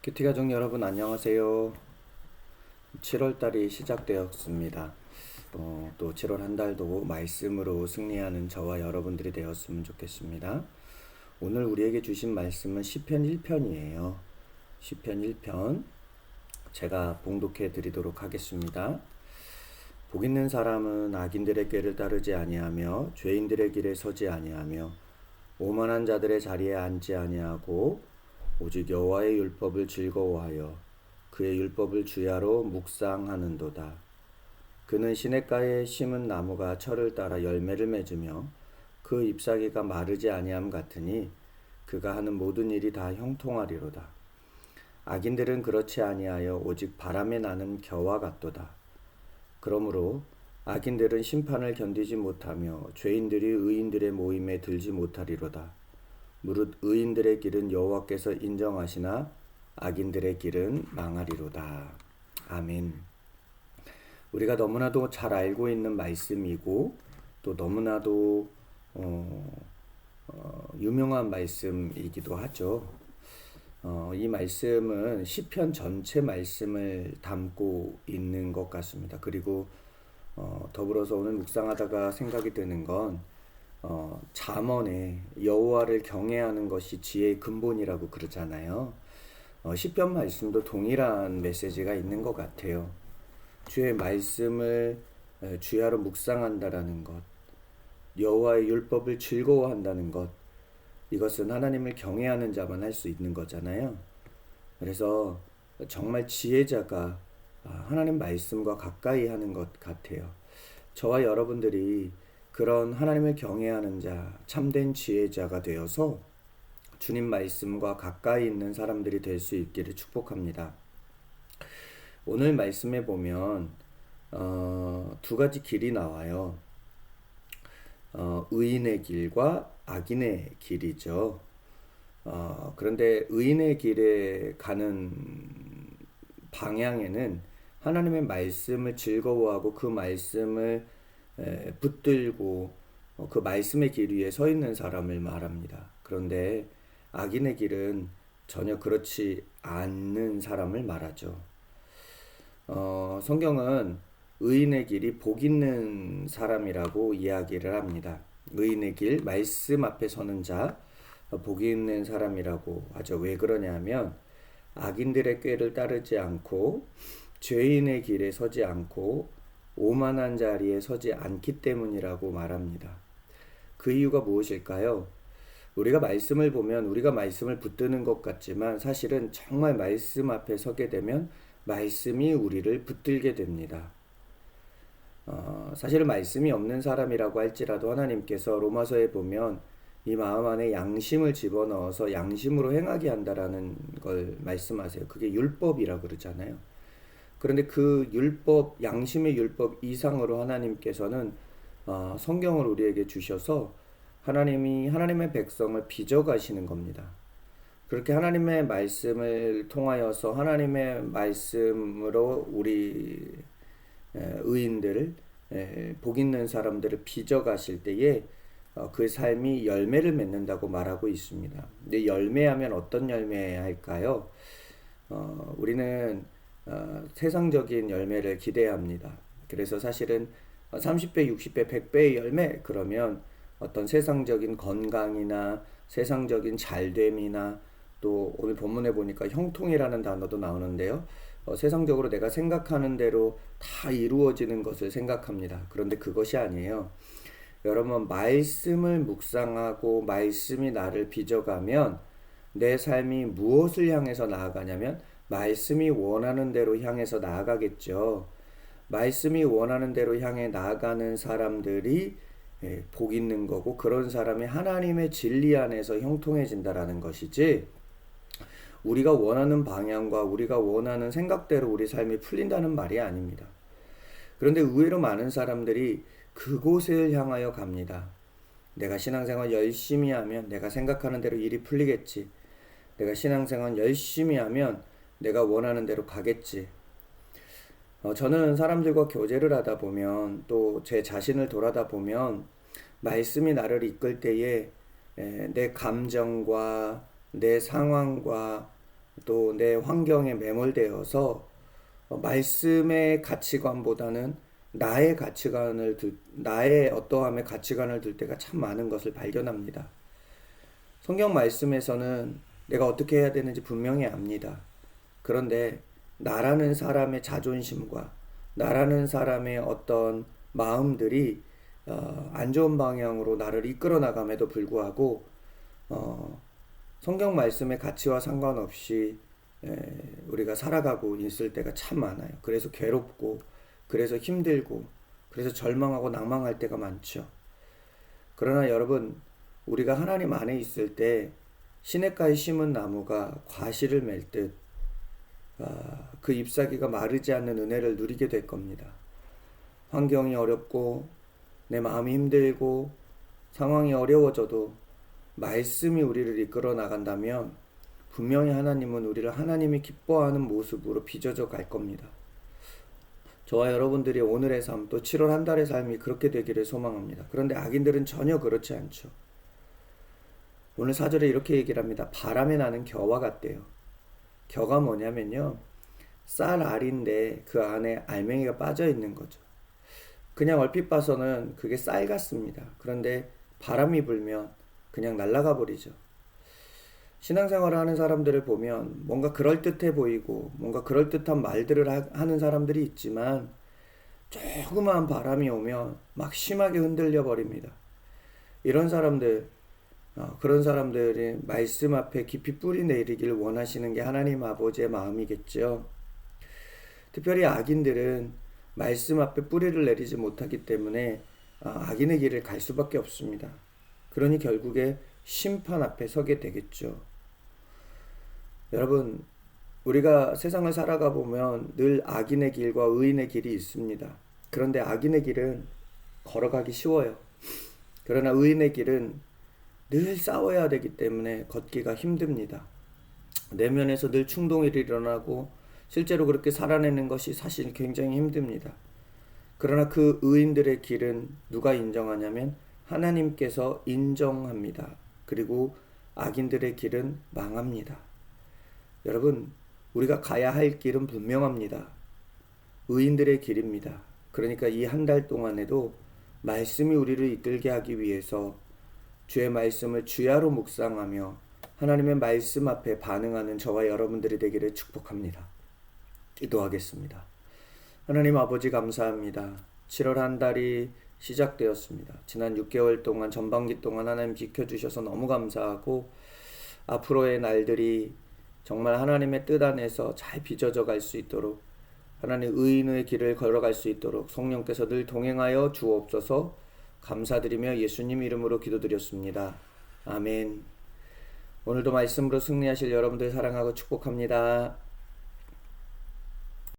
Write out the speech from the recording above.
큐티 가족 여러분 안녕하세요. 7월달이 시작되었습니다. 또 7월 한 달도 말씀으로 승리하는 저와 여러분들이 되었으면 좋겠습니다. 오늘 우리에게 주신 말씀은 시편 1편이에요. 시편 1편 제가 봉독해 드리도록 하겠습니다. 복 있는 사람은 악인들의 꾀를 따르지 아니하며 죄인들의 길에 서지 아니하며 오만한 자들의 자리에 앉지 아니하고 오직 여호와의 율법을 즐거워하여 그의 율법을 주야로 묵상하는도다. 그는 시냇가에 심은 나무가 철을 따라 열매를 맺으며 그 잎사귀가 마르지 아니함 같으니 그가 하는 모든 일이 다 형통하리로다. 악인들은 그렇지 아니하여 오직 바람에 나는 겨와 같도다. 그러므로 악인들은 심판을 견디지 못하며 죄인들이 의인들의 모임에 들지 못하리로다. 무릇 의인들의 길은 여호와께서 인정하시나 악인들의 길은 망하리로다. 아멘. 우리가 너무나도 잘 알고 있는 말씀이고 또 너무나도 유명한 말씀이기도 하죠. 이 말씀은 시편 전체 말씀을 담고 있는 것 같습니다. 그리고 더불어서 오늘 묵상하다가 생각이 드는 건 잠언에 여호와를 경외하는 것이 지혜의 근본이라고 그러잖아요. 시편 말씀도 동일한 메시지가 있는 것 같아요. 주의 말씀을 주야로 묵상한다라는 것, 여호와의 율법을 즐거워한다는 것, 이것은 하나님을 경외하는 자만 할 수 있는 거잖아요. 그래서 정말 지혜자가 하나님 말씀과 가까이 하는 것 같아요. 저와 여러분들이 그런 하나님을 경외하는 자, 참된 지혜자가 되어서 주님 말씀과 가까이 있는 사람들이 될 수 있기를 축복합니다. 오늘 말씀에 보면 두 가지 길이 나와요. 의인의 길과 악인의 길이죠. 그런데 의인의 길에 가는 방향에는 하나님의 말씀을 즐거워하고 그 말씀을 붙들고 그 말씀의 길 위에 서 있는 사람을 말합니다. 그런데 악인의 길은 전혀 그렇지 않는 사람을 말하죠. 성경은 의인의 길이 복 있는 사람이라고 이야기를 합니다. 의인의 길, 말씀 앞에 서는 자, 복 있는 사람이라고 하죠. 왜 그러냐면 악인들의 꾀를 따르지 않고 죄인의 길에 서지 않고 오만한 자리에 서지 않기 때문이라고 말합니다. 그 이유가 무엇일까요? 우리가 말씀을 보면 우리가 말씀을 붙드는 것 같지만 사실은 정말 말씀 앞에 서게 되면 말씀이 우리를 붙들게 됩니다. 사실은 말씀이 없는 사람이라고 할지라도 하나님께서 로마서에 보면 이 마음 안에 양심을 집어넣어서 양심으로 행하게 한다라는 걸 말씀하세요. 그게 율법이라고 그러잖아요. 그런데 그 율법, 양심의 율법 이상으로 하나님께서는 성경을 우리에게 주셔서 하나님이 하나님의 백성을 빚어가시는 겁니다. 그렇게 하나님의 말씀을 통하여서 하나님의 말씀으로 우리 의인들을 복 있는 사람들을 빚어가실 때에 그 삶이 열매를 맺는다고 말하고 있습니다. 근데 열매하면 어떤 열매할까요? 우리는 세상적인 열매를 기대합니다. 그래서 사실은 30배, 60배, 100배의 열매 그러면 어떤 세상적인 건강이나 세상적인 잘됨이나 또 오늘 본문에 보니까 형통이라는 단어도 나오는데요. 세상적으로 내가 생각하는 대로 다 이루어지는 것을 생각합니다. 그런데 그것이 아니에요. 여러분, 말씀을 묵상하고 말씀이 나를 빚어가면 내 삶이 무엇을 향해서 나아가냐면 말씀이 원하는 대로 향해서 나아가겠죠. 말씀이 원하는 대로 향해 나아가는 사람들이 복 있는 거고 그런 사람이 하나님의 진리 안에서 형통해진다라는 것이지 우리가 원하는 방향과 우리가 원하는 생각대로 우리 삶이 풀린다는 말이 아닙니다. 그런데 의외로 많은 사람들이 그곳을 향하여 갑니다. 내가 신앙생활 열심히 하면 내가 생각하는 대로 일이 풀리겠지. 내가 신앙생활 열심히 하면 내가 원하는 대로 가겠지. 저는 사람들과 교제를 하다 보면 또 제 자신을 돌아다 보면 말씀이 나를 이끌 때에 내 감정과 내 상황과 또 내 환경에 매몰되어서 말씀의 가치관보다는 나의 어떠함의 가치관을 둘 때가 참 많은 것을 발견합니다. 성경 말씀에서는 내가 어떻게 해야 되는지 분명히 압니다. 그런데 나라는 사람의 자존심과 나라는 사람의 어떤 마음들이 안 좋은 방향으로 나를 이끌어 나감에도 불구하고 성경 말씀의 가치와 상관없이 우리가 살아가고 있을 때가 참 많아요. 그래서 괴롭고, 그래서 힘들고, 그래서 절망하고 낭망할 때가 많죠. 그러나 여러분, 우리가 하나님 안에 있을 때 시냇가에 심은 나무가 과실을 맺듯 그 잎사귀가 마르지 않는 은혜를 누리게 될 겁니다. 환경이 어렵고 내 마음이 힘들고 상황이 어려워져도 말씀이 우리를 이끌어 나간다면 분명히 하나님은 우리를 하나님이 기뻐하는 모습으로 빚어져 갈 겁니다. 저와 여러분들이 오늘의 삶, 또 7월 한 달의 삶이 그렇게 되기를 소망합니다. 그런데 악인들은 전혀 그렇지 않죠. 오늘 4절에 이렇게 얘기를 합니다. 바람에 나는 겨와 같대요. 겨가 뭐냐면요, 쌀 알인데 그 안에 알맹이가 빠져 있는 거죠. 그냥 얼핏 봐서는 그게 쌀 같습니다. 그런데 바람이 불면 그냥 날아가 버리죠. 신앙생활을 하는 사람들을 보면 뭔가 그럴듯해 보이고 뭔가 그럴듯한 말들을 하는 사람들이 있지만 조그마한 바람이 오면 막 심하게 흔들려 버립니다. 이런 사람들, 그런 사람들이 말씀 앞에 깊이 뿌리 내리길 원하시는 게 하나님 아버지의 마음이겠죠. 특별히 악인들은 말씀 앞에 뿌리를 내리지 못하기 때문에 악인의 길을 갈 수밖에 없습니다. 그러니 결국에 심판 앞에 서게 되겠죠. 여러분, 우리가 세상을 살아가 보면 늘 악인의 길과 의인의 길이 있습니다. 그런데 악인의 길은 걸어가기 쉬워요. 그러나 의인의 길은 늘 싸워야 되기 때문에 걷기가 힘듭니다. 내면에서 늘 충동이 일어나고 실제로 그렇게 살아내는 것이 사실 굉장히 힘듭니다. 그러나 그 의인들의 길은 누가 인정하냐면 하나님께서 인정합니다. 그리고 악인들의 길은 망합니다. 여러분, 우리가 가야 할 길은 분명합니다. 의인들의 길입니다. 그러니까 이 한 달 동안에도 말씀이 우리를 이끌게 하기 위해서 주의 말씀을 주야로 묵상하며 하나님의 말씀 앞에 반응하는 저와 여러분들이 되기를 축복합니다. 기도하겠습니다. 하나님 아버지 감사합니다. 7월 한 달이 시작되었습니다. 지난 6개월 동안 전반기 동안 하나님 지켜주셔서 너무 감사하고 앞으로의 날들이 정말 하나님의 뜻 안에서 잘 빚어져 갈 수 있도록 하나님 의인의 길을 걸어갈 수 있도록 성령께서 늘 동행하여 주옵소서. 감사드리며 예수님 이름으로 기도드렸습니다. 아멘. 오늘도 말씀으로 승리하실 여러분들 사랑하고 축복합니다.